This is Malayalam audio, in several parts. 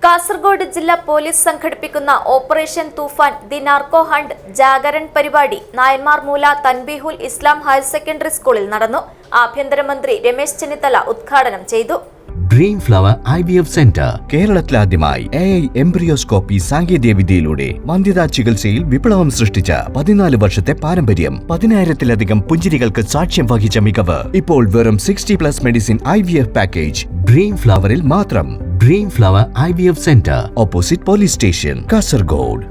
കാസർഗോഡ് ജില്ലാ പോലീസ് സംഘടിപ്പിക്കുന്ന operation Toofan the narco hunt Jagaran പരിപാടി നായന്മാർമൂല തൻബീഹുൽ ഇസ്ലാം ഹയർ സെക്കൻഡറി സ്കൂളിൽ നടന്നു. ആഭ്യന്തരമന്ത്രി രമേശ് ചെന്നിത്തല ഉദ്ഘാടനം ചെയ്തു. ഡ്രീം ഫ്ലവർ IVF സെന്റർ കേരളത്തിലാദ്യമായി AI എംബ്രിയോസ്കോപ്പി സാങ്കേതികവിദ്യയിലൂടെ വന്ധ്യതാ ചികിത്സയിൽ വിപ്ലവം സൃഷ്ടിച്ച 14 വർഷത്തെ പാരമ്പര്യം, 10,000-ലധികം പുഞ്ചിരികൾക്ക് സാക്ഷ്യം വഹിച്ച മികവ്. ഇപ്പോൾ വെറും 60+ മെഡിസിൻ IVF പാക്കേജ് ഡ്രീം ഫ്ലവറിൽ മാത്രം. Dream flower IVF centre, opposite police station, Kasaragod.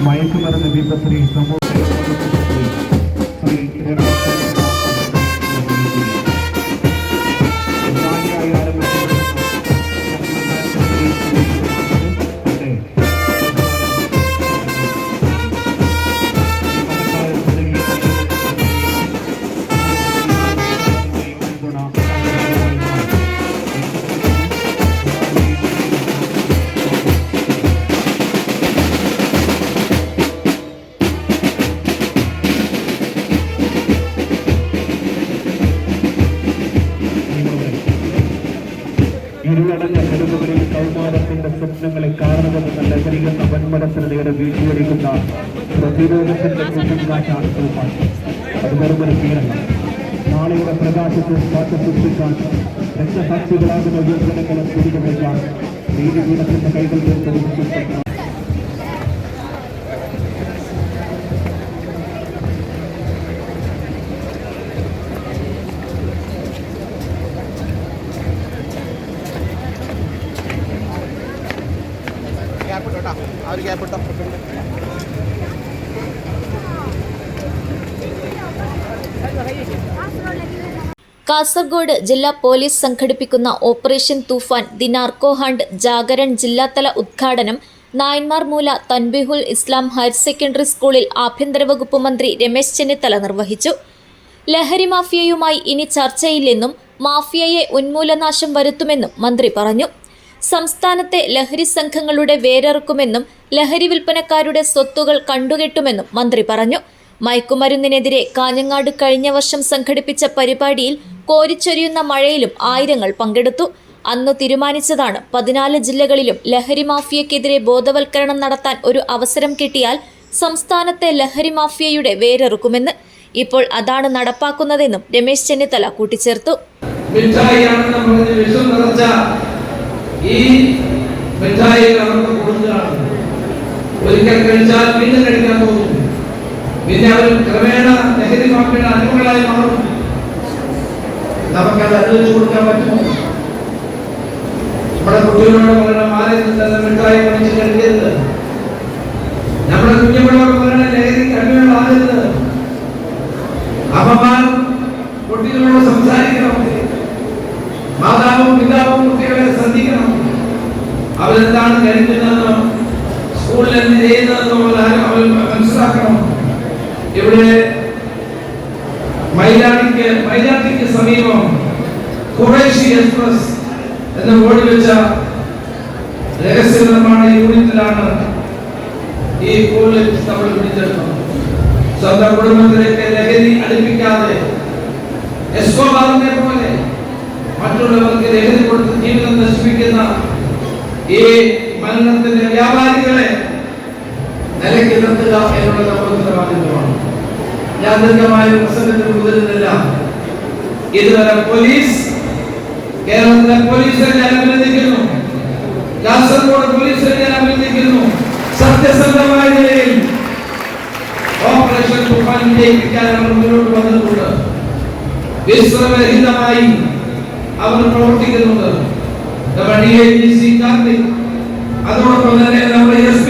മയക്കുമരുന്ന് വിപത്രി ഇരുളടഞ്ഞ തെരുവുകളിൽ കൗമാരത്തിന്റെ സ്വപ്നങ്ങളെ കാരണമെന്ന ലഹരിയെന്ന വൻമനത്തിന് നേരെ വീഴ്ചയൊരുക്കുന്ന പ്രതിരോധത്തിന്റെ കുട്ടിക്കാറ്റാണ് തൂഫാൻ. അത് വെറുമൊരു കീഴല്ല. നാളെയുടെ പ്രകാശത്തെ കാത്തു സൃഷ്ടിക്കാൻ രക്തസാക്ഷികളാകുന്ന യുവജനങ്ങളെ പിടിച്ചുവയ്ക്കാൻ നീതിപീഠത്തിന്റെ കൈകൾ തീർത്ത് കാസർഗോഡ് ജില്ലാ പോലീസ് സംഘടിപ്പിക്കുന്ന operation Toofan the narco hunt Jagaran ജില്ലാതല ഉദ്ഘാടനം നായന്മാർമൂല തൻബീഹുൽ ഇസ്ലാം ഹയർ സെക്കൻഡറി സ്കൂളിൽ ആഭ്യന്തര വകുപ്പ് മന്ത്രി രമേശ് ചെന്നിത്തല നിർവഹിച്ചു. ലഹരി മാഫിയയുമായി ഇനി ചർച്ചയില്ലെന്നും മാഫിയയെ ഉന്മൂലനാശം വരുത്തുമെന്നും മന്ത്രി പറഞ്ഞു. സംസ്ഥാനത്തെ ലഹരി സംഘങ്ങളുടെ വേരറുക്കുമെന്നും ലഹരി വിൽപ്പനക്കാരുടെ സ്വത്തുകൾ കണ്ടുകെട്ടുമെന്നും മന്ത്രി പറഞ്ഞു. മയക്കുമരുന്നിനെതിരെ കാഞ്ഞങ്ങാട് കഴിഞ്ഞ വർഷം സംഘടിപ്പിച്ച പരിപാടിയിൽ കോരിച്ചൊരിയുന്ന മഴയിലും ആയിരങ്ങൾ പങ്കെടുത്തു. അന്ന് തീരുമാനിച്ചതാണ് 14 ജില്ലകളിലും ലഹരി മാഫിയക്കെതിരെ ബോധവൽക്കരണം നടത്താൻ ഒരു അവസരം കിട്ടിയാൽ സംസ്ഥാനത്തെ ലഹരി മാഫിയയുടെ വേരറുക്കുമെന്ന്. ഇപ്പോൾ അതാണ് നടപ്പാക്കുന്നതെന്നും രമേശ് ചെന്നിത്തല കൂട്ടിച്ചേർത്തു. ഈ മിഠായി അവർക്ക് കൊടുക്കുകയാണ്. ഒരിക്കൽ കഴിച്ചാൽ പിന്നെ കഴിക്കാൻ പോകും. പിന്നെ അവർ ക്രമേണ ലഹരി മാഫിയയുടെ അടിമകളായി മാറും. നമുക്കത് അനുവദിച്ചു കൊടുക്കാൻ പറ്റുമോ? നമ്മുടെ കുട്ടികളോട് പറയണം, ആരെ മിഠായി കഴിച്ച് കഴിക്കരുത്. നമ്മുടെ കുഞ്ഞുങ്ങളോട് പറയണം, ലഹരിക്ക് അടിമകളാകരുത്. അമ്മമാർ കുട്ടികളോട് സംസാരിക്കണം. മാതാവും പിതാവും കുട്ടികളെ ശ്രദ്ധിക്കണം. അവരെന്താണ് കഴിക്കുന്നതെന്നോ സ്കൂളിൽ എന്ത് ചെയ്യുന്നതെന്നോ അവർ മനസ്സിലാക്കണം. ഇവിടെ മൈലാട്ടിക്ക് സമീപം ഖുറൈശി എക്സ്പ്രസ് എന്ന ബോർഡ് വെച്ച രഹസ്യ നിർമ്മാണ യൂണിറ്റിലാണ് ഈ സ്കൂളിൽ നമ്മൾ പിടിച്ചെടുക്കുന്നത്. സ്വന്തം കുടുംബത്തിലേക്ക് ലഹരി അടുപ്പിക്കാതെ എസ്കോബാറിനെ പോലെ മറ്റുള്ളവർക്ക് ലഹരി കൊടുത്ത് ജീവിതം നശിപ്പിക്കുന്ന ഈ മരണത്തിന്റെ വ്യാപാരികളെ നിലയ്ക്ക് നിർത്തുക എന്നുള്ള നമ്മുടെ ഉത്തരവാദിത്വമാണ്. ഞാൻ ദീർഘമായ പ്രസംഗത്തിന് മുതിരുന്നില്ല. ഇതുവരെ കേരളത്തിലെ പോലീസിനെ ഞാൻ അഭിനന്ദിക്കുന്നു. കാസർഗോഡ് പോലീസിനെ ഞാൻ അഭിനന്ദിക്കുന്നു. സത്യസന്ധമായ നിലയിൽ ഓപ്പറേഷൻ തൂഫാൻ വിജയിപ്പിക്കാൻ അവർ മുന്നോട്ട് വന്നിട്ടുണ്ട്. വിശ്രമരഹിതമായി അവർ പ്രവർത്തിക്കുന്നുണ്ട്. അതോടൊപ്പം തന്നെ നമ്മുടെ SP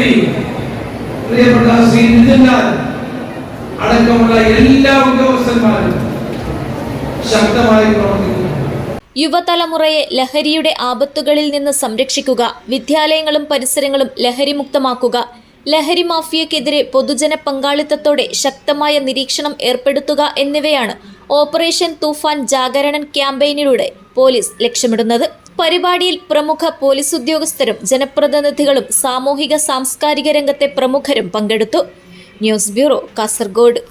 പ്രിയപ്പെട്ട ശ്രീ നിതിൻലാൽ അടക്കമുള്ള എല്ലാ ഉദ്യോഗസ്ഥന്മാരും ശക്തമായി പ്രവർത്തിക്കുന്നു. യുവതലമുറയെ ലഹരിയുടെ ആപത്തുകളിൽ നിന്ന് സംരക്ഷിക്കുക, വിദ്യാലയങ്ങളും പരിസരങ്ങളും ലഹരിമുക്തമാക്കുക, ലഹരി മാഫിയക്കെതിരെ പൊതുജന പങ്കാളിത്തത്തോടെ ശക്തമായ നിരീക്ഷണം ഏർപ്പെടുത്തുക എന്നിവയാണ് ഓപ്പറേഷൻ തൂഫാൻ ജാഗരണൻ ക്യാമ്പയിനിലൂടെ പോലീസ് ലക്ഷ്യമിടുന്നത്. പരിപാടിയിൽ പ്രമുഖ പോലീസ് ഉദ്യോഗസ്ഥരും ജനപ്രതിനിധികളും സാമൂഹിക സാംസ്കാരിക രംഗത്തെ പ്രമുഖരും പങ്കെടുത്തു. News bureau, Kasaragod.